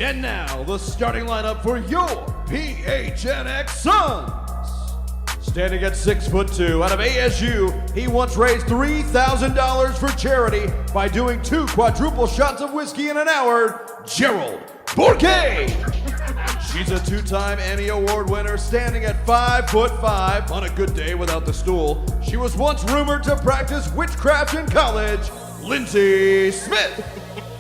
And now, the starting lineup for your PHNX Suns. Standing at 6'2", out of ASU, he once raised $3,000 for charity by doing 2 quadruple shots of whiskey in an hour, Gerald Bourque. She's a 2-time Emmy Award winner, standing at 5'5", on a good day without the stool. She was once rumored to practice witchcraft in college, Lindsay Smith.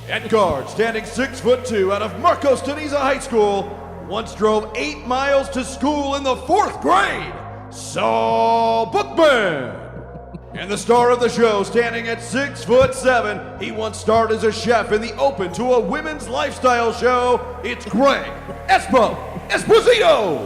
At guard, standing 6'2", out of Marcos Deniza High School, once drove 8 miles to school in the 4th grade, Saul Bookman. And the star of the show, standing at 6'7", he once starred as a chef in the open to a women's lifestyle show, it's Greg Esposito.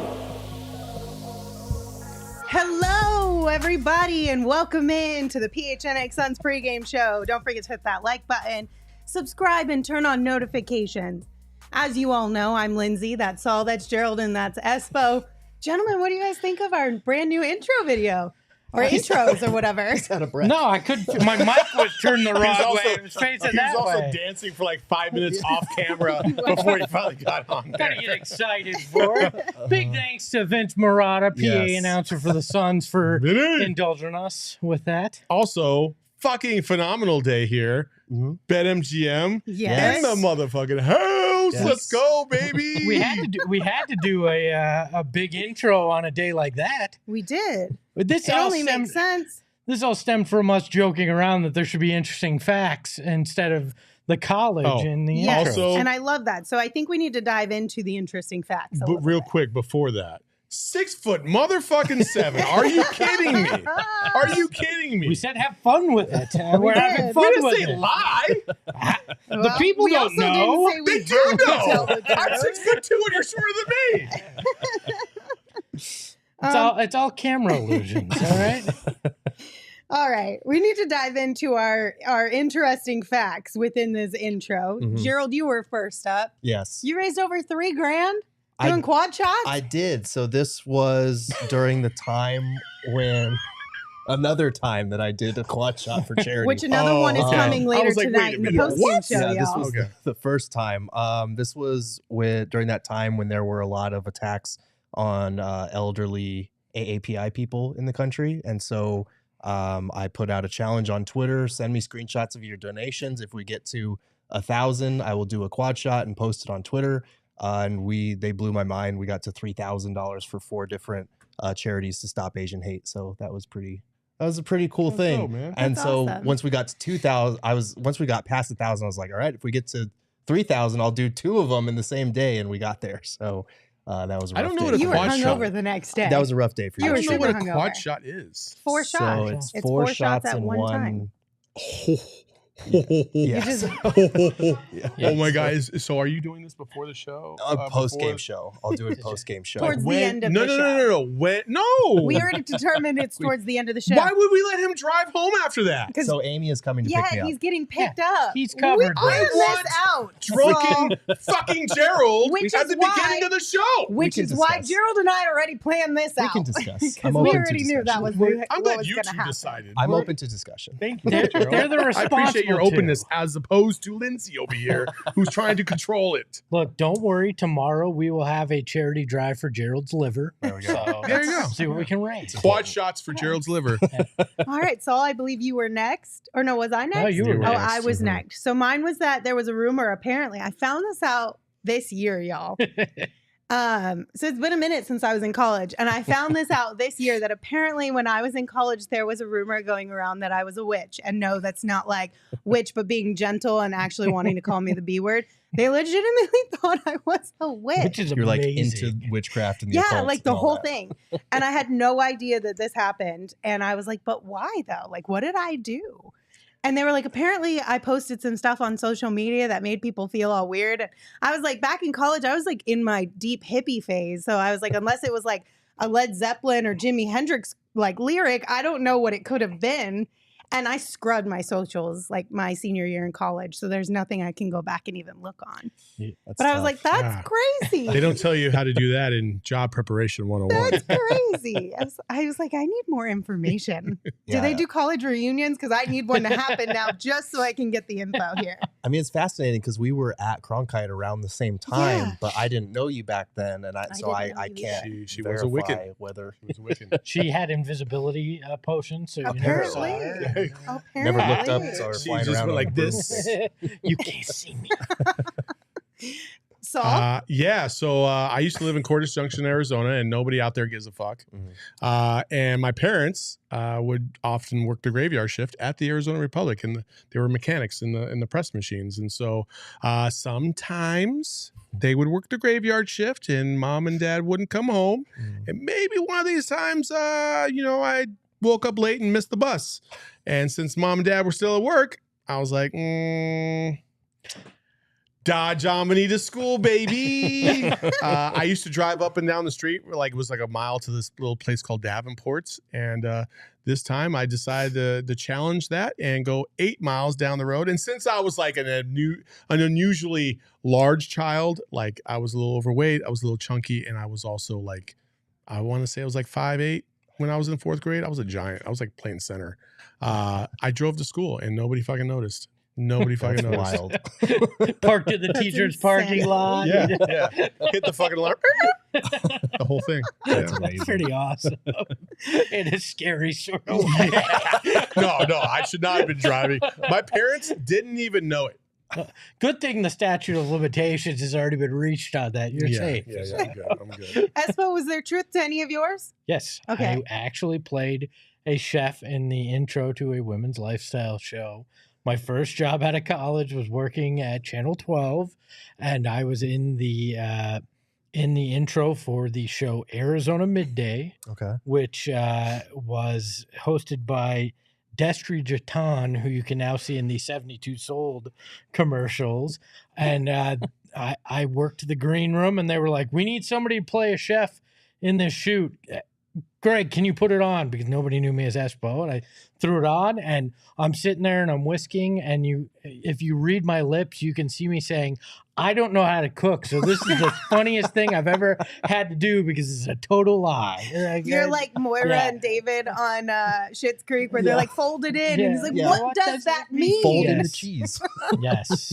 Hello, everybody, and welcome in to the PHNX Suns pregame show. Don't forget to hit that like button, subscribe, and turn on notifications. As you all know, I'm Lindsay, that's Saul, that's Gerald, and that's Espo. Gentlemen, what do you guys think of our brand new intro video? Or intros or whatever. He's out of breath. No, I couldn't. My mic was turned the wrong way. It was facing He was that also way. dancing for like 5 minutes off camera before he finally got on there. Gotta get excited for it. Big thanks to Vince Marotta, PA announcer for the Suns, for indulging us with that. Also, fucking phenomenal day here. BetMGM Yes. in the motherfucking house. Yes. Let's go, baby. We had to do a big intro on a day like that. We did. But this It all only makes sense. This all stemmed from us joking around that there should be interesting facts instead of the college in the Yes, intro. and I love that. So I think we need to dive into the interesting facts. But real quick before that, 6 foot motherfucking 7. Are you kidding me? Are you kidding me? We said have fun with it. We're having fun We didn't with say it. lie. The people don't know. They do know. I'm 6'2" and you're shorter than me. It's all camera illusions, all right? All right. We need to dive into our interesting facts within this intro. Gerald, you were first up. Yes. You raised over $3,000 doing quad shots? I did. So this was during the time when another time that I did a quad shot for charity. Which another one is coming later tonight in the postgame show, This y'all. was the first time. This was during that time when there were a lot of attacks on elderly AAPI people in the country. And so I put out a challenge on Twitter, send me screenshots of your donations. If we get to 1,000, I will do a quad shot and post it on Twitter. And they blew my mind. We got to $3,000 for 4 different charities to stop Asian hate. So that was a pretty cool thing. Dope, man. And That's so awesome. once we got to 2,000, once we got past 1,000, I was like, all right, if we get to 3,000, I'll do 2 of them in the same day. And we got there. So that was a rough I don't know day. what a You were quad shot. hungover the next day. That was a rough day for You you. were I don't know what a super quad hungover. shot is. 4 So shots. it's 4 shots at in one time. Yes. Oh my guys! So are you doing this before the show? A post game before- show. I'll do a post game show. Towards the When? end of no, the no, show. no, no, no. When? No. We already determined it's towards the end of the show. Why would we let him drive home after that? Because So Amy is coming to pick me up. he's getting picked up. He's covered. We I planned want this out. Drunken fucking Gerald Which at is the why- beginning of the show. Which can is why discuss. Gerald and I already planned this We out. can discuss. Because I'm we open to already knew that was discussion. what I'm was glad you going to two happen. decided. I'm open to discussion. Thank you. They're Gerald. the I appreciate your responsible openness as opposed to Lindsay over here, who's trying to control it. Look, don't worry. Tomorrow we will have a charity drive for Gerald's liver. There we go. So There you go. see what we can raise. Quad shots for Gerald's liver. All right, Saul, I believe you were next. Or no, was I next? No, you were You were Oh, next. I was next. So mine was that there was a rumor, apparently. I found this out this year, y'all. So it's been a minute since I was in college, and I found this out this year that apparently when I was in college, there was a rumor going around that I was a witch. And no, that's not like witch, but being gentle and actually wanting to call me the B word. They legitimately thought I was a witch. Which is You're like amazing. into witchcraft and the Yeah, occult like the and all whole that. thing. And I had no idea that this happened. And I was like, but why though? Like, what did I do? And they were like, apparently I posted some stuff on social media that made people feel all weird. And I was like, back in college, I was like in my deep hippie phase. So I was like, unless it was like a Led Zeppelin or Jimi Hendrix like lyric. I don't know what it could have been. And I scrubbed my socials like my senior year in college. So there's nothing I can go back and even look on. But I was like, that's crazy. They don't tell you how to do that in job preparation 101. That's crazy. I was like, I need more information. Do they do college reunions? Because I need one to happen now just so I can get the info here. I mean, it's fascinating because we were at Cronkite around the same time, but I didn't know you back then. And I can't She was a Wiccan. Whether She was a Wiccan. She had invisibility potions, so you never saw her. Apparently. never looked up. So She flying just around went on like a broom. this. You can't see me. Saul? So I used to live in Cordes Junction, Arizona, and nobody out there gives a fuck. And my parents would often work the graveyard shift at the Arizona Republic, and they were mechanics in the press machines. And so sometimes they would work the graveyard shift, and mom and dad wouldn't come home. And maybe one of these times, I woke up late and missed the bus. And since mom and dad were still at work, I was like, Dodge Omni to school, baby. I used to drive up and down the street, it was like a mile to this little place called Davenport's. And this time I decided to challenge that and go 8 miles down the road. And since I was like an unusually large child, like I was a little overweight, I was a little chunky, and I was also like, I want to say I was like 5'8". When I was in 4th grade, I was a giant. I was like playing center. I drove to school and nobody fucking noticed. Nobody fucking noticed. Wild. Parked in the teacher's parking lot. Yeah. Hit the fucking alarm. The whole thing. That's Yeah. amazing. Pretty awesome. In a scary sort of way. No, I should not have been driving. My parents didn't even know it. Good thing the statute of limitations has already been reached on that. You're safe. Yeah, I'm good. Espo, was there truth to any of yours? Yes. Okay. I actually played a chef in the intro to a women's lifestyle show. My first job out of college was working at Channel 12, and I was in the intro for the show Arizona Midday, which was hosted by Destry Jatan, who you can now see in the 72 Sold commercials. And I worked the green room, and they were like, we need somebody to play a chef in this shoot. Greg, can you put it on? Because nobody knew me as Espo. And I threw it on, and I'm sitting there and I'm whisking. And if you read my lips, you can see me saying, I don't know how to cook. So this is the funniest thing I've ever had to do because it's a total lie. You're like Moira and David on Schitt's Creek where they're like folded in. And he's like, what does that mean? Folding the cheese. Yes.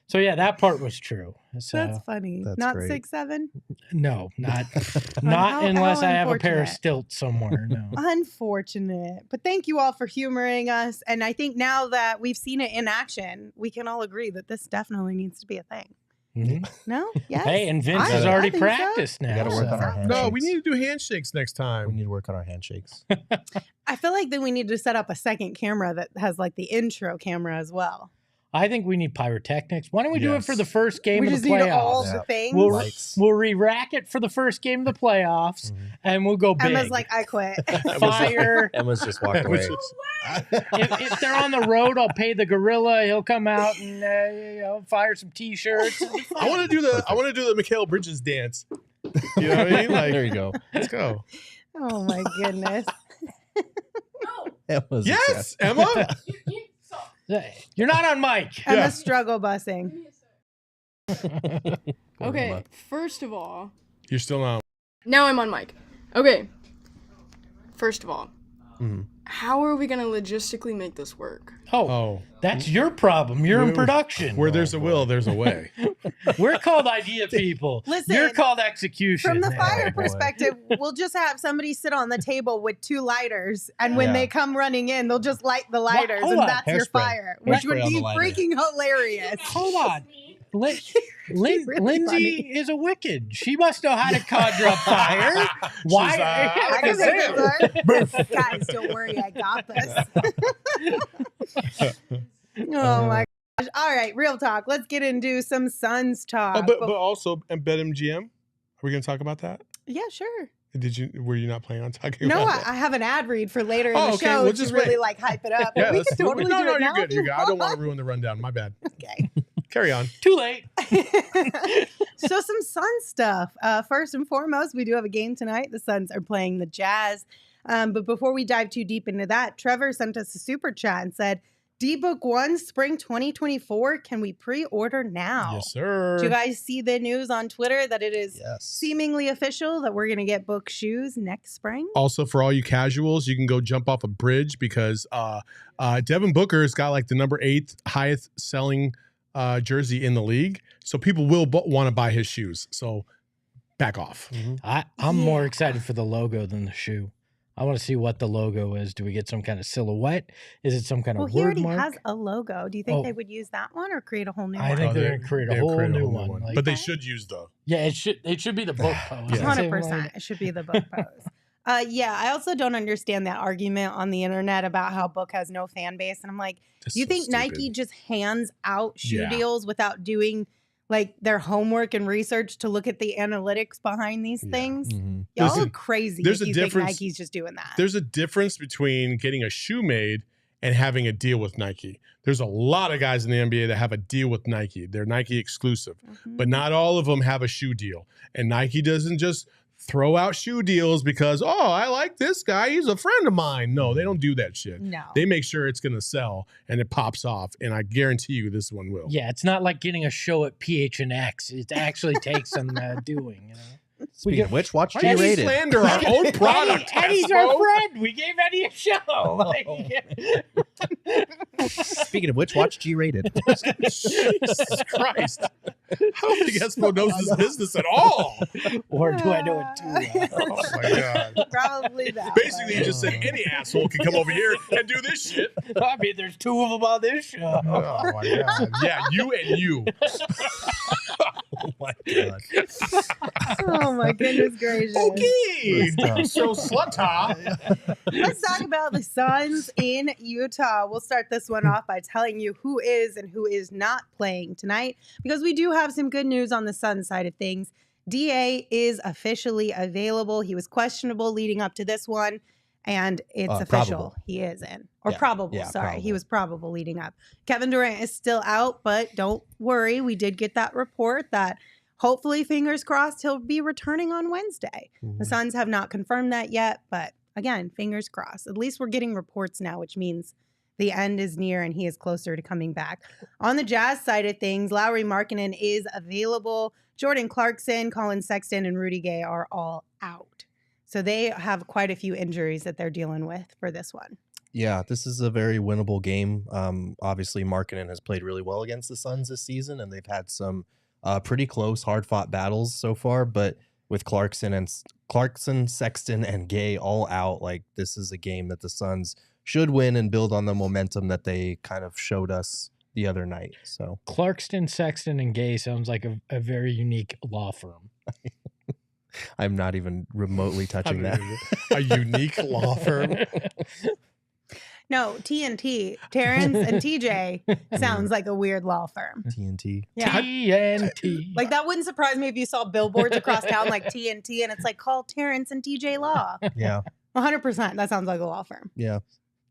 So yeah, that part was true. So, That's funny. That's Not great. 6'7"? no, not How unless I have a pair of unfortunate. stilts somewhere. No. Unfortunate. But thank you all for humoring us. And I think now that we've seen it in action, we can all agree that this definitely needs to be a thing. Mhm. No? Yes? Hey, and Vince I- has I already think so. practiced now. We got to work on our handshakes. No, we need to do handshakes next We time. need to work on our handshakes. I feel like then we need to set up a second camera that has like the intro camera as well. I think we need pyrotechnics. Why don't we do it for Yes. the first game We of just the need playoffs? all Yeah. the things. We'll re-rack it for the first game of the playoffs, and we'll go big. Emma's like, I quit. Fire. Emma's just walked away. if they're on the road, I'll pay the gorilla. He'll come out and fire some t-shirts. I want to do the Mikhail Bridges dance. You know what I mean? Like, There you go. let's go. Oh my goodness. Emma's Yes, Emma. You're not on mic. Emma's struggle busing. Okay, first of all, You're still not. now I'm on mic. Okay, first of all, how are we going to logistically make this work? Oh, That's your problem. You're in production. where there's a will, there's a way. We're called idea people. Listen, You're called execution. From the fire boy. perspective, we'll just have somebody sit on the table with 2 lighters, and when Yeah. they come running in, they'll just light the lighters, hold and on. that's your Hairspray. fire, which would Hairspray on be the lighter. freaking hilarious. Hold on. Really Lindsay funny. is a wicked. She must know how to conjure up fire. Why? She's, I can make this work. Guys, don't worry, I got this. Oh my gosh. All right, real talk. Let's get into some Suns talk. But also, and BetMGM. Are we going to talk about that? Yeah, sure. Were you not planning on talking No, about that? I have an ad read for later in Oh, the okay, show we'll to just really wait. like hype it up. Yeah, But we let's- could totally no, do it you're now. good. if You're you good. I don't want to want. ruin the rundown. My bad. Okay. Carry on. Too late. So some Suns stuff. First and foremost, we do have a game tonight. The Suns are playing the Jazz. But before we dive too deep into that, Trevor sent us a super chat and said, D-Book 1 Spring 2024, can we pre-order now? Yes, sir. Do you guys see the news on Twitter that it is seemingly official that we're going to get Book shoes next spring? Also, for all you casuals, you can go jump off a bridge because Devin Booker has got like the number 8th highest selling jersey in the league. So people will want to buy his shoes. So back off. I'm more excited for the logo than the shoe. I want to see what the logo is. Do we get some kind of silhouette? Is it some kind of he word already mark? has a logo. Do you think they would use that one or create a whole new I one? think they're going to create a whole new one. Like, but they should use the. Yeah, it should be the book pose. 100%. It should be the Book pose. Yeah, I also don't understand that argument on the internet about how Book has no fan base. And I'm like, you think Nike just hands out shoe deals without doing like their homework and research to look at the analytics behind these things? Y'all are crazy if you think Nike's just doing that. There's a difference between getting a shoe made and having a deal with Nike. There's a lot of guys in the NBA that have a deal with Nike. They're Nike exclusive, but not all of them have a shoe deal. And Nike doesn't just throw out shoe deals because, I like this guy. He's a friend of mine. No, they don't do that shit. No. They make sure it's going to sell and it pops off. And I guarantee you this one will. Yeah, it's not like getting a show at PHNX. It actually takes some doing, you know? Speaking of which, watch Why do you G-rated. slander our own product? Eddie's our friend. We gave Eddie a show. Speaking of which, watch G-rated. Jesus Christ. I don't think Espo knows his business at all. Or do I know it too well? Oh my God. Probably that. Basically, you just said any asshole can come over here and do this shit. I mean, there's 2 of them on this show. Oh my God. Yeah, you and you. Oh my God. Oh my goodness gracious. Okay. So, Slutta. Let's talk about the Suns in Utah. We'll start this one off by telling you who is and who is not playing tonight, because we do have some good news on the Suns side of things. DA is officially available. He was questionable leading up to this one, and it's official. Probable. He is in. Or probable, yeah, sorry. probable. He was probable leading up. Kevin Durant is still out, but don't worry. We did get that report that hopefully, fingers crossed, he'll be returning on Wednesday. The Suns have not confirmed that yet, but again, fingers crossed. At least we're getting reports now, which means the end is near and he is closer to coming back. On the Jazz side of things, Lauri Markkanen is available. Jordan Clarkson, Collin, Sexton, and Rudy Gay are all out. So they have quite a few injuries that they're dealing with for this one. Yeah, this is a very winnable game. Obviously, Markkanen has played really well against the Suns this season, and they've had some pretty close, hard-fought battles so far. But with Clarkson, Sexton, and Gay all out, like this is a game that the Suns should win and build on the momentum that they kind of showed us the other night. So Clarkson, Sexton, and Gay sounds like a very unique law firm. I'm not even remotely touching that. A unique law firm. No, TNT, Terrence and TJ sounds like a weird law firm. TNT. Yeah. TNT. Like that wouldn't surprise me if you saw billboards across town like TNT and it's like call Terrence and TJ Law. Yeah. 100%. That sounds like a law firm. Yeah.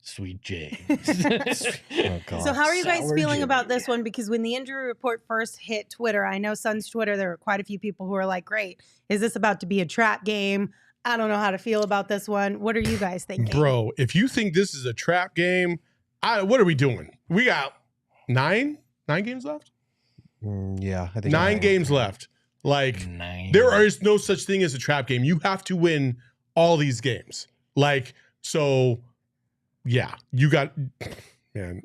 Sweet James. Oh, God. So how are you guys Sour feeling Jimmy. about this one? Because when the injury report first hit Twitter, I know Suns Twitter, there were quite a few people who were like, great, is this about to be a trap game? I don't know how to feel about this one. What are you guys thinking? Bro, if you think this is a trap game, what are we doing? We got nine games left? Yeah. I think 9 games left. Like, 9. there is no such thing as a trap game. You have to win all these games. Like, so, yeah, you got, man,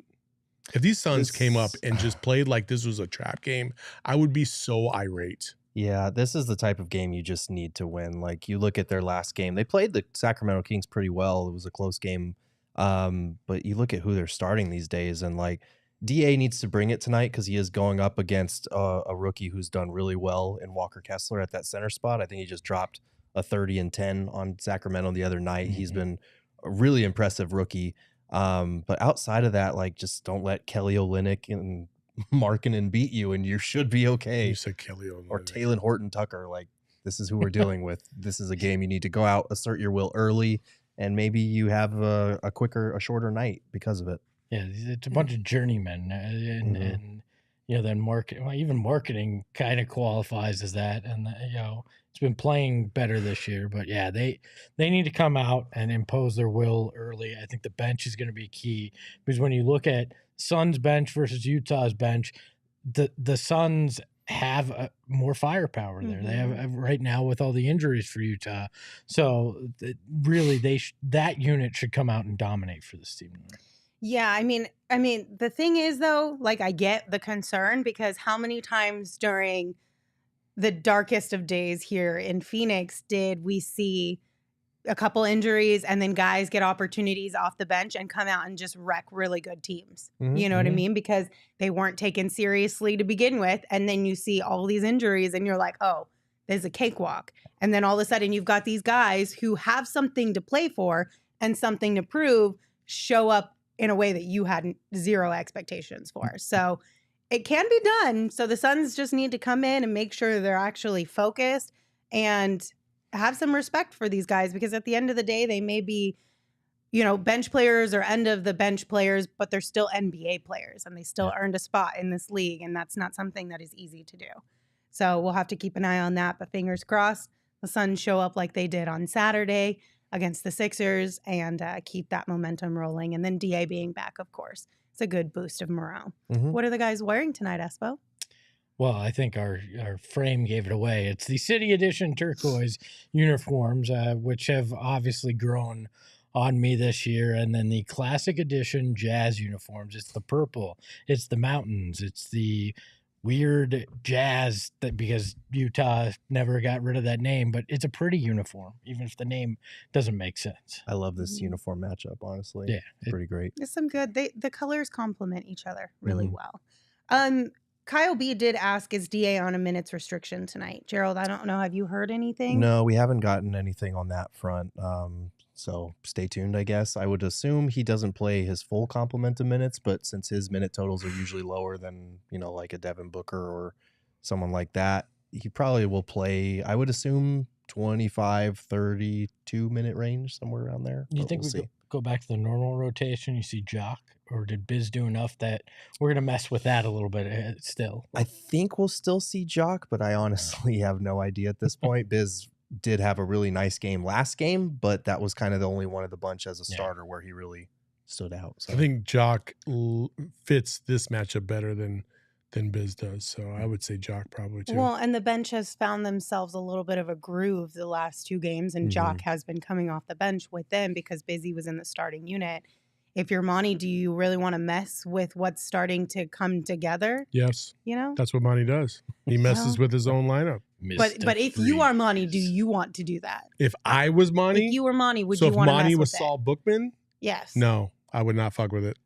if these Suns came up and just played like this was a trap game, I would be so irate. Yeah, this is the type of game you just need to win. Like, you look at their last game. They played the Sacramento Kings pretty well. It was a close game. But you look at who they're starting these days, and, like, DA needs to bring it tonight because he is going up against a rookie who's done really well in Walker Kessler at that center spot. I think he just dropped a 30 and 10 on Sacramento the other night. He's been a really impressive rookie. But outside of that, like, just don't let Kelly Olynyk and Markkanen beat you, and you should be okay. You said Kelly Olynyk. Or Taylor Horton Tucker. Like, this is who we're dealing with. This is a game you need to go out, assert your will early, and maybe you have a shorter night because of it. Yeah, it's a bunch of journeymen, and then even marketing kind of qualifies as that. And, it's been playing better this year. But, yeah, they need to come out and impose their will early. I think the bench is going to be key because when you look at Suns bench versus Utah's bench, the Suns have more firepower there. They have right now with all the injuries for Utah. So, really, that unit should come out and dominate for this team. Yeah, I mean, the thing is though, like I get the concern because how many times during the darkest of days here in Phoenix did we see a couple injuries and then guys get opportunities off the bench and come out and just wreck really good teams. You know what I mean? Because they weren't taken seriously to begin with. And then you see all these injuries and you're like, oh, there's a cakewalk. And then all of a sudden you've got these guys who have something to play for and something to prove show up in a way that you had zero expectations for. So it can be done. So the Suns just need to come in and make sure they're actually focused and have some respect for these guys because at the end of the day, they may be, bench players or end of the bench players, but they're still NBA players and they still earned a spot in this league. And that's not something that is easy to do. So we'll have to keep an eye on that. But fingers crossed, the Suns show up like they did on Saturday against the Sixers and keep that momentum rolling. And then DA being back, of course, it's a good boost of morale. What are the guys wearing tonight, Espo? Well, I think our frame gave it away. It's the City Edition turquoise uniforms, which have obviously grown on me this year. And then the Classic Edition Jazz uniforms. It's the purple. It's the mountains. It's the weird Jazz because Utah never got rid of that name, but it's a pretty uniform, even if the name doesn't make sense. I love this uniform matchup, honestly. Yeah. It's pretty great. There's some good, the colors complement each other really well. Kyle B did ask, is DA on a minutes restriction tonight? Gerald, I don't know. Have you heard anything? No, we haven't gotten anything on that front. So stay tuned, I guess. I would assume he doesn't play his full complement of minutes, but since his minute totals are usually lower than, like a Devin Booker or someone like that, he probably will play, I would assume, 25, 32 minute range, somewhere around there. You think we go back to the normal rotation? You see Jock, or did Biz do enough that we're going to mess with that a little bit still? I think we'll still see Jock, but I honestly have no idea at this point. Biz did have a really nice game last game, but that was kind of the only one of the bunch as a starter where he really stood out. So I think Jock fits this matchup better than Biz does. So I would say Jock probably too. Well, and the bench has found themselves a little bit of a groove the last two games, and Jock has been coming off the bench with them because Busy was in the starting unit. If you're Monty, do you really want to mess with what's starting to come together? Yes. That's what Monty does. He messes with his own lineup. But if you are Monty, do you want to do that? If I was Monty? If you were Monty, would so you want to mess with it? if Monty was Saul Bookman? Yes. No, I would not fuck with it.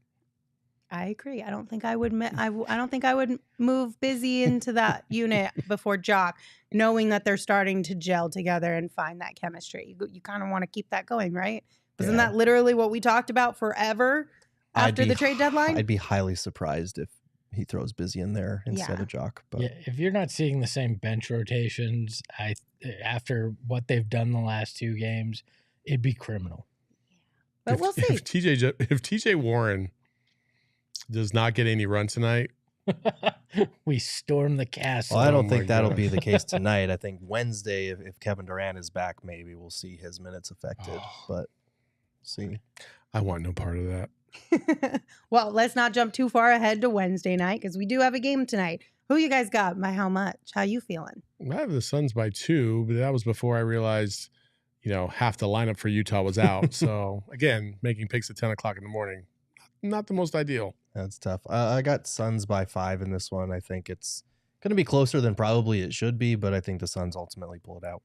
I agree. I don't think I would. I don't think I would move Busy into that unit before Jock, knowing that they're starting to gel together and find that chemistry. You kind of want to keep that going, right? Isn't that literally what we talked about forever after the trade deadline? I'd be highly surprised if he throws Busy in there instead of Jock. But if you're not seeing the same bench rotations, after what they've done the last two games, it'd be criminal. But we'll see. If TJ Warren does not get any run tonight, we storm the castle. Well, I don't think that'll be the case tonight. I think Wednesday, if Kevin Durant is back, maybe we'll see his minutes affected. But see, I want no part of that. Well, let's not jump too far ahead to Wednesday night because we do have a game tonight. Who you guys got? By how much? How you feeling? I have the Suns by 2, but that was before I realized, half the lineup for Utah was out. So again, making picks at 10 o'clock in the morning, not the most ideal. That's tough. I got Suns by 5 in this one. I think it's going to be closer than probably it should be, but I think the Suns ultimately pull it out.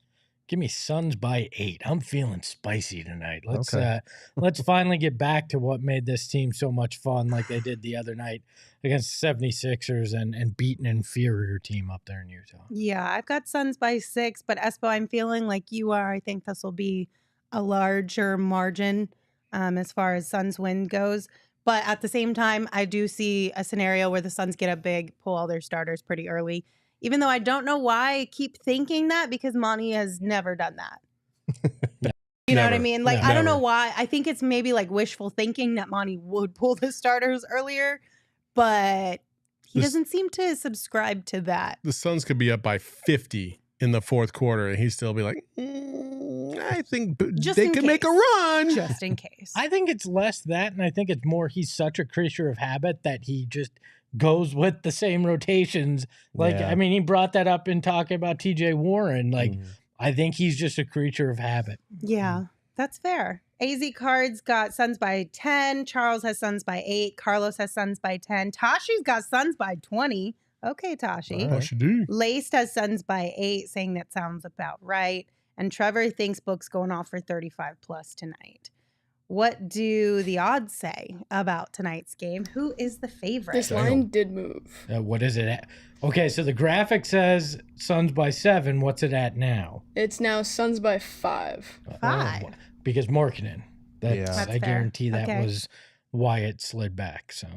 Give me Suns by 8. I'm feeling spicy tonight. Let's finally get back to what made this team so much fun like they did the other night against the 76ers and beat an inferior team up there in Utah. Yeah, I've got Suns by 6, but Espo, I'm feeling like you are. I think this will be a larger margin as far as Suns win goes. But at the same time, I do see a scenario where the Suns get up big, pull all their starters pretty early. Even though I don't know why I keep thinking that because Monty has never done that. You know what I mean? Like, I don't know why. I think it's maybe like wishful thinking that Monty would pull the starters earlier, but He doesn't seem to subscribe to that. The Suns could be up by 50 in the fourth quarter, and he'd still be like, I think they can make a run. Just in case. I think it's less that, and I think it's more he's such a creature of habit that he just goes with the same rotations. Like, I mean, he brought that up in talking about TJ Warren. Like, I think he's just a creature of habit. Yeah, that's fair. AZ Cards got Suns by 10. Charles has Suns by 8. Carlos has Suns by 10. Tashi's got Suns by 20. Okay, Tashi. What you do? Laced has Suns by 8, saying that sounds about right. And Trevor thinks Book's going off for 35 plus tonight. What do the odds say about tonight's game? Who is the favorite? This line did move. What is it at? Okay, so the graphic says Suns by 7. What's it at now? It's now Suns by 5. 5. Because Markkanen. That's I fair. guarantee that Okay. was why it slid back. So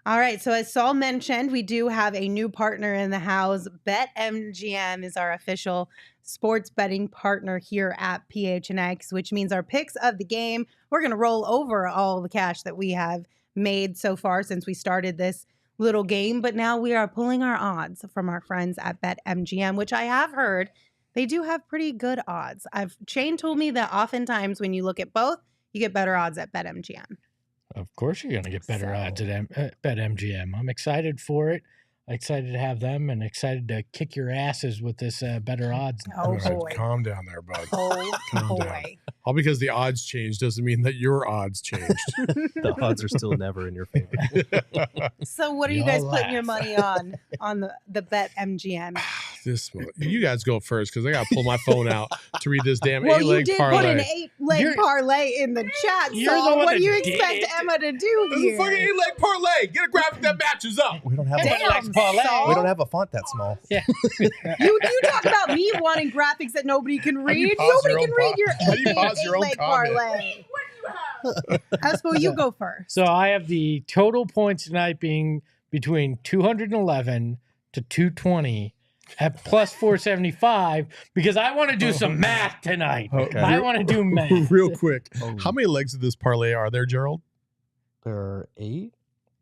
All right. So as Saul mentioned, we do have a new partner in the house. BetMGM is our official sports betting partner here at PHNX, which means our picks of the game, we're going to roll over all the cash that we have made so far since we started this little game. But now we are pulling our odds from our friends at BetMGM, which I have heard they do have pretty good odds. Shane told me that oftentimes when you look at both, you get better odds at BetMGM. of course you're going to get better odds at BetMGM. I'm excited for it. Excited to have them and excited to kick your asses with this better odds. Oh, All right, boy. calm down there, bud. Oh, Calm down. boy. All because the odds changed doesn't mean that your odds changed. The odds are still never in your favor. So what are you Y'all guys putting your laugh. money on the BetMGM? You guys go first because I got to pull my phone out to read this damn Well, you 8-leg did put an parlay. 8-leg You're- parlay in the chat, You're the so one what do you that did expect it. Emma to do It's a here? fucking 8-leg parlay. Get a graphic that matches up. We don't have Damn, parlay. Saul. we don't have a font that small. Yeah. You talk about me wanting graphics that nobody can How do you read. pause Nobody your can own read po- your how do you pause your own 8-leg comment? parlay. Espo, you go first. So I have the total points tonight being between 211 to 220 at plus 475 because I want to do some math tonight. Okay. I want to do math. Real quick. Oh. How many legs of this parlay are there, Gerald? There are 8.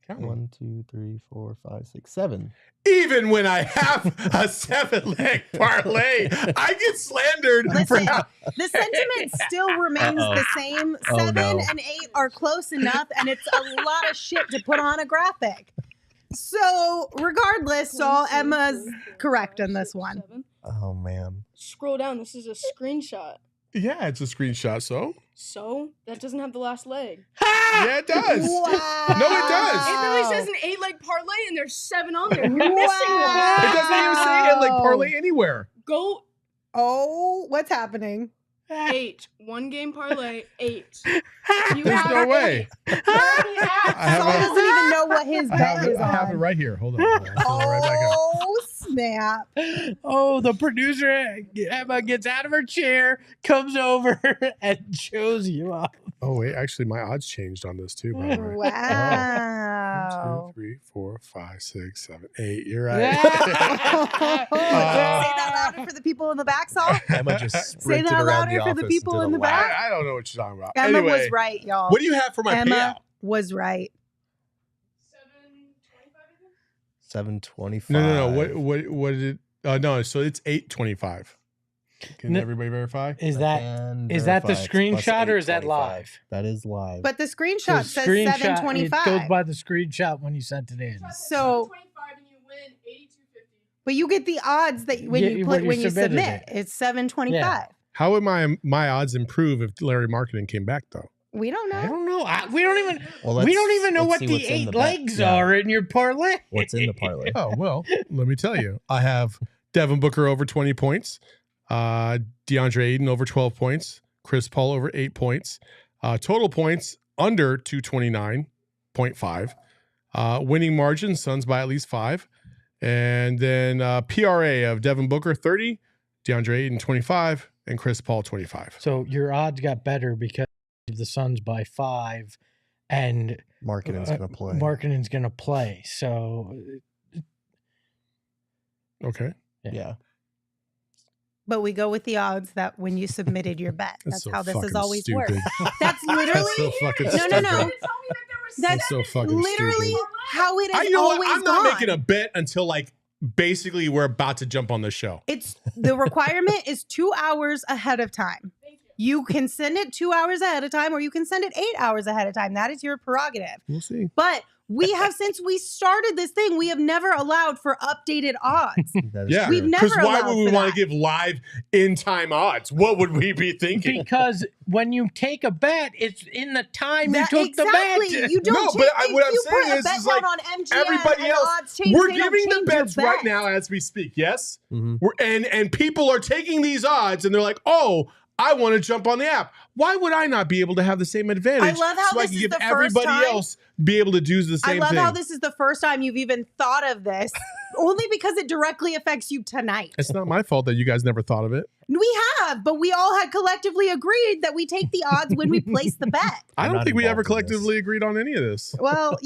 Count them. 1, 2, 3, 4, 5, 6, 7. Even when I have a 7-leg parlay, I get slandered for Listen, how. the sentiment still remains the same. Oh, 7 no. and 8 are close enough, and it's a lot of shit to put on a graphic. So, regardless, Saul, Emma's correct on this one. Oh, man. Scroll down. This is a screenshot. Yeah, it's a screenshot. So So that doesn't have the last leg. yeah, it does. Wow. No, it does. It literally says an 8-leg parlay, and there's 7 on there. You're missing one. It doesn't even say it like parlay anywhere. Go Oh, what's happening? 8. 1 game parlay. 8. You There's have no way. I I Saul have doesn't even know what his I bet have is it, I have it on. right here. Hold on. I'll pull it right back up. Oh, snap. Oh, the producer Emma gets out of her chair, comes over, and shows you up. Oh wait, actually, my odds changed on this too. By the way. Wow. 1, 2, 3, 4, 5, 6, 7, 8. You're right. Say that louder for the people in the back, Saul. Emma just Say sprinted that around the louder for the office people and in did the a lap. back. I don't know what you're talking about. Emma Anyway, was right, y'all. what do you have for my Emma payout? was right. 725. No. What did it? No, so it's 825. Can No. everybody verify? Is And that the verify it's plus screenshot or is that 825. live? That is live. But the screenshot The says screenshot, It 725. goes by the screenshot when you sent it in. So, 25 and you win 82.50. but you get the odds that when Yeah, you when put you when you submitted submit, it. it's 725. Yeah. How would my odds improve if Larry Marketing came back though? We don't I know. don't know. We don't even. Well, We don't even know let's what see the what's in 8 bet. legs Yeah. are in your parlay. What's in the parlay? Oh well, let me tell you. I have Devin Booker over 20 points, DeAndre Ayton over 12 points, Chris Paul over 8 points, total points under 229.5, winning margin Suns by at least 5, and then PRA of Devin Booker 30, DeAndre Ayton 25, and Chris Paul 25. So your odds got better because of the Suns by 5, and Marketing's going to play. Markkanen's going to play. So Okay, Yeah. But we go with the odds that when you submitted your bet. That's so how this has fucking always stupid. worked. That's That's literally so fucking no. stupid. That's That's so fucking literally stupid. how it has You know what? always I'm not gone. making a bet until like basically we're about to jump on the show. It's the requirement is 2 hours ahead of time. You can send it 2 hours ahead of time, or you can send it 8 hours ahead of time. That is your prerogative. We'll see. But we have, since we started this thing, we have never allowed for updated odds. Yeah, We've never because why allowed would we for want that. to give live in-time odds? What would we be thinking? Because when you take a bet, it's in the time That- you took exactly. the bet. You don't No, change, but what I'm you saying put a is bet like down on MGM everybody and else, odds change, we're they don't giving the change your bets right bet. now as we speak. Yes, Mhm. and people are taking these odds and they're like, oh, I want to jump on the app. Why would I not be able to have the same advantage? I love how so I this can is give the first everybody time- else be able to do the I same love thing. how this is the first time you've even thought of this, only because it directly affects you tonight. It's not my fault that you guys never thought of it. We have, but we all had collectively agreed that we take the odds when we place the bet. I I'm don't not think we ever involved in this. collectively agreed on any of this. Well,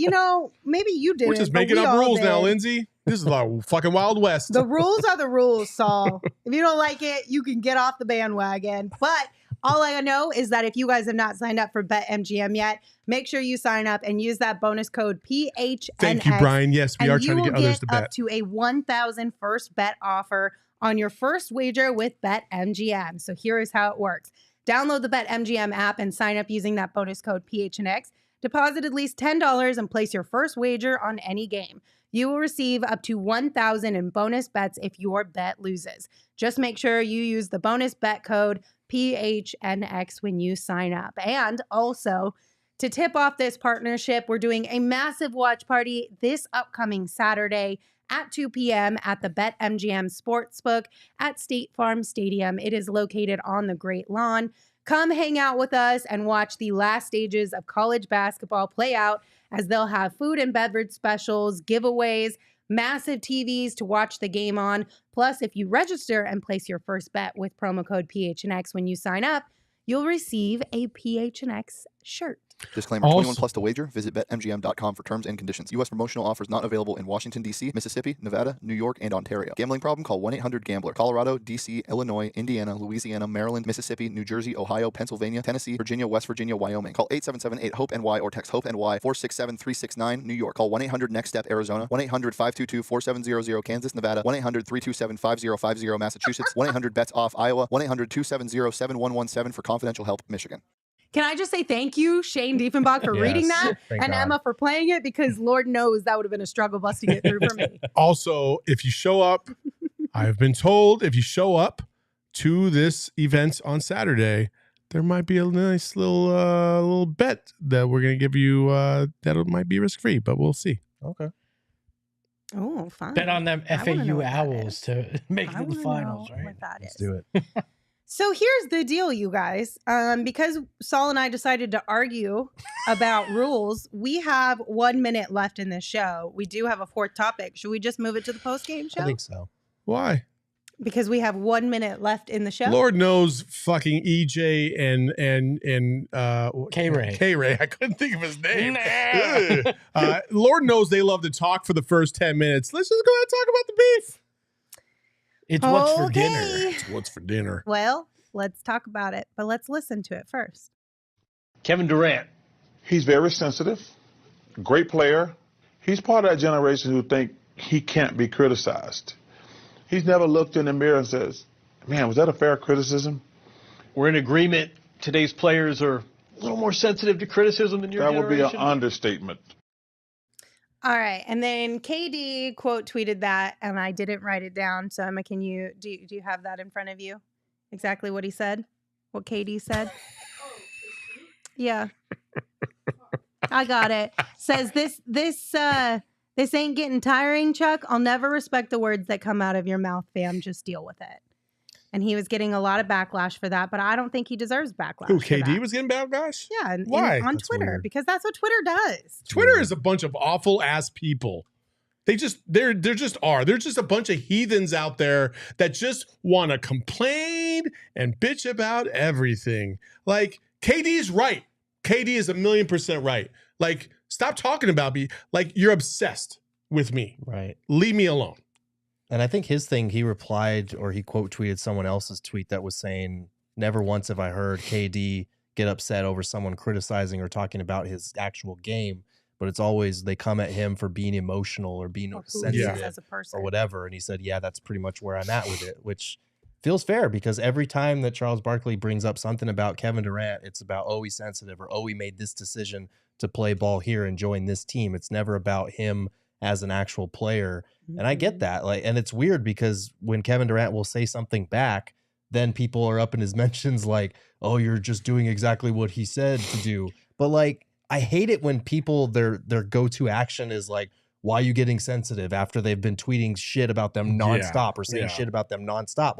maybe you didn't. We're just but making we up all rules now, did. Lindsay. This is the fucking Wild West. The rules are the rules, Saul. If you don't like it, you can get off the bandwagon. But all I know is that if you guys have not signed up for BetMGM yet, make sure you sign up and use that bonus code PHNX. Thank you, Brian. Yes, we and are you trying to will get others to up bet. to a 1,000 first bet offer on your first wager with BetMGM. So here is how it works. Download the BetMGM app and sign up using that bonus code PHNX. Deposit at least $10 and place your first wager on any game. You will receive up to $1,000 in bonus bets if your bet loses. Just make sure you use the bonus bet code PHNX when you sign up. And also, to tip off this partnership, we're doing a massive watch party this upcoming Saturday at 2 p.m. at the BetMGM Sportsbook at State Farm Stadium. It is located on the Great Lawn. Come hang out with us and watch the last stages of college basketball play out, as they'll have food and beverage specials, giveaways, massive TVs to watch the game on. Plus, if you register and place your first bet with promo code PHNX when you sign up, you'll receive a PHNX shirt. Disclaimer, Also- 21 plus to wager. Visit BetMGM.com for terms and conditions. U.S. promotional offers not available in Washington, D.C., Mississippi, Nevada, New York, and Ontario. Gambling problem? Call 1-800-GAMBLER. Colorado, D.C., Illinois, Indiana, Louisiana, Maryland, Mississippi, New Jersey, Ohio, Pennsylvania, Tennessee, Virginia, West Virginia, Wyoming. Call 877-8-HOPE-NY or text HOPE-NY 467-369, New York. Call 1-800-NEXT-STEP, Arizona. 1-800-522-4700, Kansas, Nevada. 1-800-327-5050, Massachusetts. 1-800-BETS-OFF, Iowa. 1-800-270-7117 for confidential help, Michigan. Can I just say thank you, Shane Diefenbach, for reading Yes, that, thank and God. Emma for playing it, because Lord knows that would have been a struggle bus to get through for me. Also, if you show up, I've been told if you show up to this event on Saturday, there might be a nice little bet that we're gonna give you that might be risk free, but we'll see. Okay. Oh, fine. Bet on them I wanna know FAU what that Owls is. to make I it to the wanna finals, know right? what that Let's is. do it. So here's the deal, you guys. Because Saul and I decided to argue about rules, we have 1 minute left in this show. We do have a fourth topic. Should we just move it to the post-game show? I think so. Why? Because we have 1 minute left in the show. Lord knows fucking EJ and K-Ray. K-Ray. I couldn't think of his name. Nah. Ugh. Lord knows they love to talk for the first 10 minutes. Let's just go ahead and talk about the beef. It's what's for Okay. dinner. It's what's for dinner. Well, let's talk about it, but let's listen to it first. Kevin Durant. He's very sensitive, great player. He's part of that generation who think he can't be criticized. He's never looked in the mirror and says, man, was that a fair criticism? We're in agreement. Today's players are a little more sensitive to criticism than your That would be an generation. understatement. All right, and then KD quote tweeted that, and I didn't write it down. So Emma, can you do you have that in front of you? Exactly what he said, what KD said. Yeah, I got it. Says this ain't getting tiring, Chuck. I'll never respect the words that come out of your mouth, fam. Just deal with it. And he was getting a lot of backlash for that, but I don't think he deserves backlash. Who, for KD that. was getting backlash? Yeah, Why? on That's Twitter, weird. because that's what Twitter does. Twitter is a bunch of awful ass people. They're just a bunch of heathens out there that just want to complain and bitch about everything. Like, KD is right. KD is 1,000,000% right. Like, stop talking about me. Like, you're obsessed with me. Right. Leave me alone. And I think his thing, he replied or he quote tweeted someone else's tweet that was saying, never once have I heard KD get upset over someone criticizing or talking about his actual game. but it's always they come at him for being emotional or being Or who he is sensitive as a person. or whatever. And he said, yeah, that's pretty much where I'm at with it, which feels fair because every time that Charles Barkley brings up something about Kevin Durant, it's about, oh, he's sensitive or, oh, he made this decision to play ball here and join this team. It's never about him as an actual player. And I get that. And it's weird because when Kevin Durant will say something back, then people are up in his mentions like, oh, you're just doing exactly what he said to do. But I hate it when people, their go-to action is like, why are you getting sensitive after they've been tweeting shit about them nonstop or saying shit about them nonstop?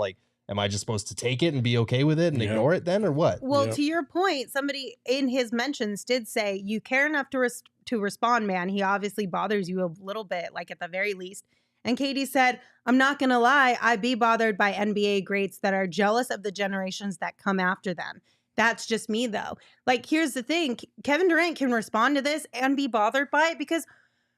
Am I just supposed to take it and be okay with it and ignore it then or what? Well, to your point, somebody in his mentions did say, you care enough to respond, man. He obviously bothers you a little bit, at the very least. And Katie said, I'm not going to lie, I'd be bothered by NBA greats that are jealous of the generations that come after them. That's just me, though. Here's the thing. Kevin Durant can respond to this and be bothered by it because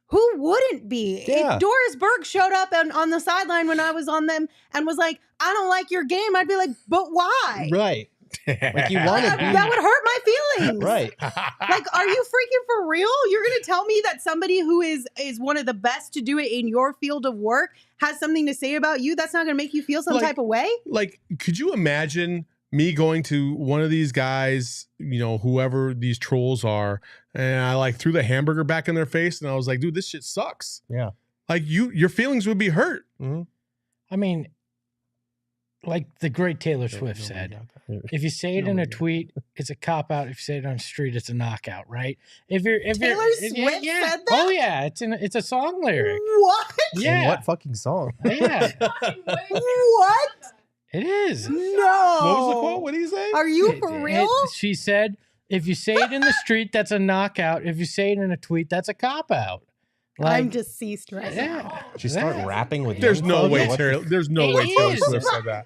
who wouldn't be? Yeah. If Doris Burke showed up on the sideline when I was on them and was like, I don't like your game, I'd be like, but why? Right. You want to be. That would hurt my feelings. Right. Are you freaking for real? You're going to tell me that somebody who is one of the best to do it in your field of work has something to say about you? That's not going to make you feel some type of way? Could you imagine me going to one of these guys, whoever these trolls are, and I threw the hamburger back in their face and I was like, dude, this shit sucks. Yeah. Your feelings would be hurt. Mm-hmm. I mean, the great Taylor Swift said, if you say it in a tweet, it's a cop out. If you say it on the street, it's a knockout, right? Taylor Swift said that? Oh yeah, it's a song lyric. What? Yeah. In what fucking song? Yeah. What? It is. No. What was the quote? What did he say? Are you for real? She said, if you say it in the street, that's a knockout. If you say it in a tweet, that's a cop out. I'm deceased right now. She started rapping with. There's young no folk? way What Taylor. the- There's no It way Taylor is. Swift said that.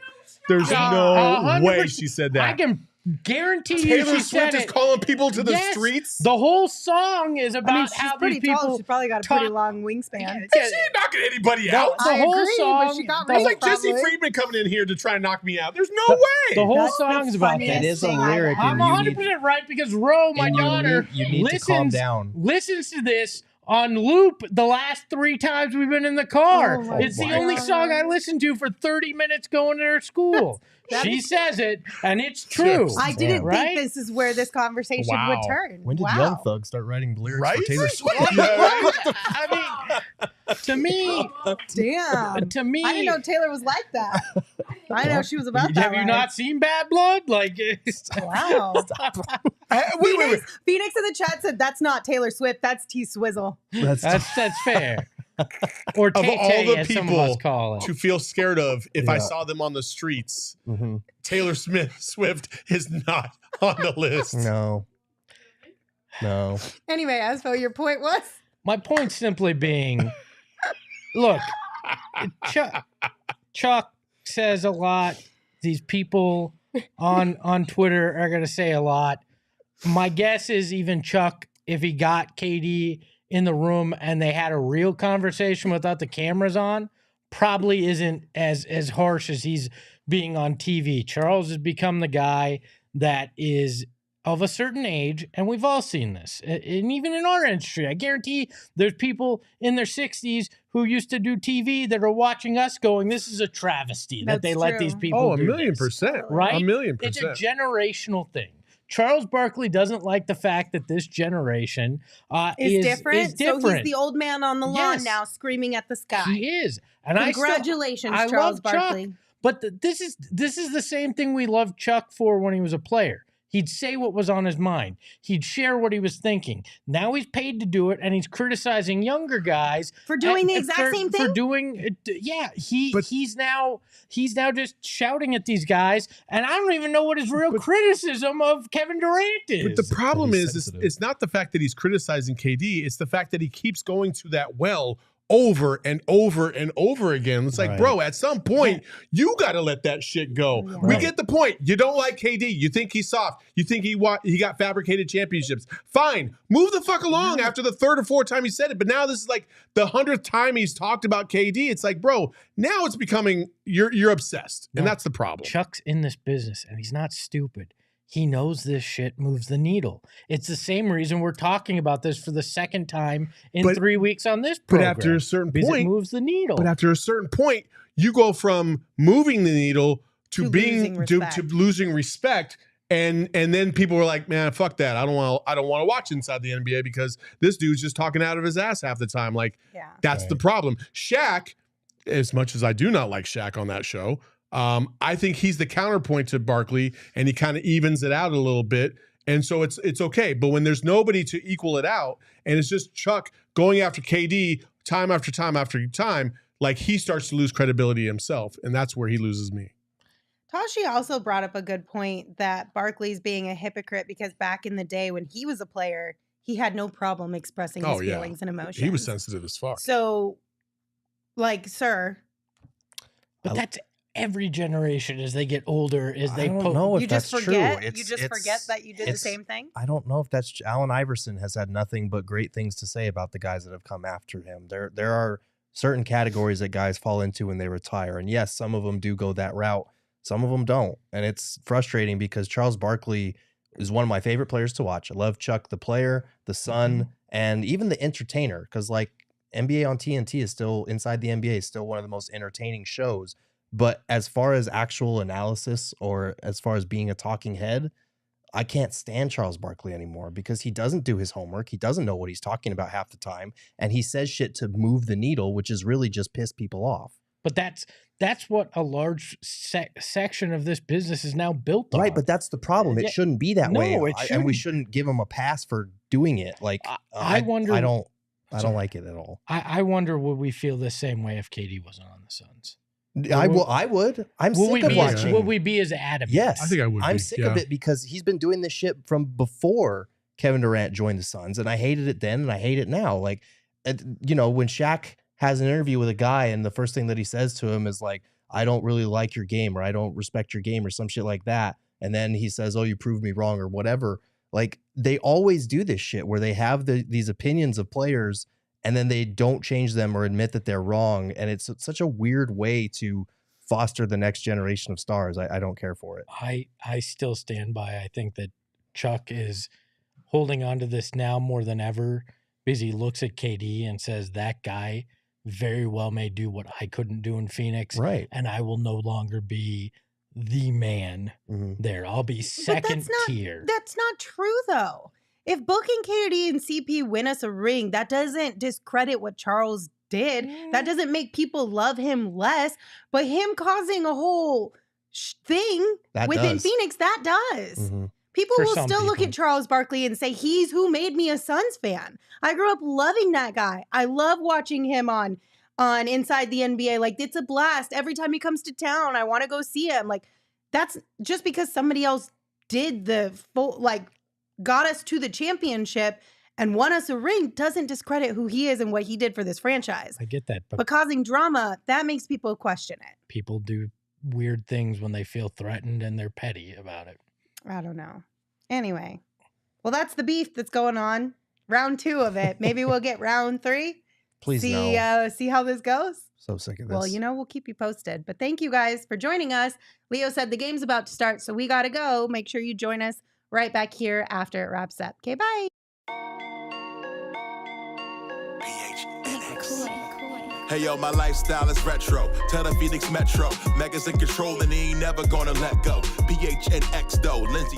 There's no 100%. way she said that. I can guarantee you Taylor she Swift said is it. calling people to the Yes. streets. The whole song is about She's how pretty these people tall. She's probably got a talk- pretty long wingspan. She ain't knocking anybody out. The I whole agree, song. but she got the, It's raped. like Jesse Probably. Friedman coming in here to try and knock me out. There's no way. the whole That's the song is about funniest It is a thing I've lyric, ever- I'm and you 100% right because Ro, my and daughter, you need to calm down. listens to this on loop the last 3 times we've been in the car. Oh my It's the God. only song I listen to for 30 minutes going to her school. She says it, and it's true. I didn't Right? think this is where this conversation would turn. When did wow. Young Thug start writing lyrics Right? for Taylor Swift? I mean, to me, Damn. to me, I didn't know Taylor was like that. I know she was about that. have you life. not seen Bad Blood? Wow. Wait. Phoenix in the chat said that's not Taylor Swift. That's T Swizzle. That's fair. Or Of all Tay-Tay, the as some of us people call it. to feel scared of if I Yeah. saw them on the streets, Mm-hmm. Taylor Swift is not on the list. No. Anyway, as for your point was, My point simply being, look, Chuck says a lot. These people on Twitter are going to say a lot. My guess is even Chuck, if he got KD in the room and they had a real conversation without the cameras on, probably isn't as harsh as he's being on TV. Charles has become the guy that is of a certain age, and we've all seen this. And even in our industry, I guarantee there's people in their 60s who used to do TV that are watching us going, this is a travesty that That's they let true. these people Oh, a do million this. %. Right? A million It's a %. generational thing. Charles Barkley doesn't like the fact that this generation is different. So different. he's the old man on the lawn Yes. now screaming at the sky. He is. And Congratulations, I Charles love Chuck, Barkley. but this is the same thing we loved Chuck for when he was a player. He'd say what was on his mind. He'd share what he was thinking. Now he's paid to do it, and he's criticizing younger guys For doing the and- exact same thing? For doing it. Yeah, he's now just shouting at these guys, and I don't even know what his real criticism of Kevin Durant is. But the problem That he's is sensitive. it's not the fact that he's criticizing KD. It's the fact that he keeps going to that well over and over and over again. It's like, Right. bro, at some point, you got to let that shit go. We Right. get the point. You don't like KD. You think he's soft. You think he got fabricated championships. Fine. Move the fuck along after the third or fourth time he said it. But now this is like the 100th time he's talked about KD. It's like, bro, now it's becoming, you're obsessed. And No. that's the problem. Chuck's in this business, and he's not stupid. he knows this shit moves the needle. It's the same reason we're talking about this for the second time in 3 weeks on this program. But after a certain because point, it moves the needle. But after a certain point, you go from moving the needle to losing respect. And then people were like, man, fuck that. I don't want to watch inside the NBA because this dude's just talking out of his ass half the time. Like, that's the problem. Shaq, as much as I do not like Shaq on that show, I think he's the counterpoint to Barkley, and he kind of evens it out a little bit. And so it's okay. But when there's nobody to equal it out, and it's just Chuck going after KD time after time after time, like he starts to lose credibility himself. And that's where he loses me. Tashi also brought up a good point that Barkley's being a hypocrite because back in the day when he was a player, he had no problem expressing his feelings and emotions. He was sensitive as fuck. So, like, sir. But that's every generation as they get older, as they don't know if that's true. You just forget that you did the same thing? I don't know if that's Allen Iverson has had nothing but great things to say about the guys that have come after him. There are certain categories that guys fall into when they retire. And yes, some of them do go that route. Some of them don't. And it's frustrating because Charles Barkley is one of my favorite players to watch. I love Chuck, the player, the son, and even the entertainer. Because like NBA on TNT is still, inside the NBA is still one of the most entertaining shows. But as far as actual analysis or as far as being a talking head, I can't stand Charles Barkley anymore because he doesn't do his homework. He doesn't know what he's talking about half the time. And he says shit to move the needle, which is really just piss people off. But that's what a large section of this business is now built on. Right, but that's the problem. It shouldn't be that way. And we shouldn't give him a pass for doing it. Like I wonder. I don't like it at all. I wonder would we feel the same way if KD wasn't on the Suns? I would. I'm sick of watching. Would we be as adamant? Yes, I think I would. I'm sick of it because he's been doing this shit from before Kevin Durant joined the Suns, and I hated it then, and I hate it now. Like, you know, when Shaq has an interview with a guy, and the first thing that he says to him is like, "I don't really like your game," or "I don't respect your game," or some shit like that, and then he says, "Oh, you proved me wrong," or whatever. Like, they always do this shit where they have these opinions of players. And then they don't change them or admit that they're wrong. And it's such a weird way to foster the next generation of stars. I don't care for it. I still stand by. I think that Chuck is holding on to this now more than ever because he looks at KD and says that guy very well may do what I couldn't do in Phoenix. Right. And I will no longer be the man there. I'll be second tier. That's not true, though. If Book and KD and CP win us a ring, that doesn't discredit what Charles did. That doesn't make people love him less. But him causing a whole thing within Phoenix, that does. People will still look at Charles Barkley and say, he's who made me a Suns fan. I grew up loving that guy. I love watching him on Inside the NBA. Like, it's a blast. Every time he comes to town, I want to go see him. Like, that's just because somebody else did the full, like, got us to the championship and won us a ring doesn't discredit who he is and what he did for this franchise. I get that. But causing drama, that makes people question it. People do weird things when they feel threatened and they're petty about it. I don't know. Anyway, well, that's the beef that's going on. Round 2 of it. Maybe we'll get round 3. Please see how this goes. So sick of this. Well, you know, we'll keep you posted. But thank you guys for joining us. Leo said the game's about to start, so we got to go. Make sure you join us right back here after it wraps up. Okay, bye. PHNX. Hey yo, my lifestyle is retro. Tell the Phoenix Metro. Megas in control and he ain't never gonna let go. PHNX though. Lindsay.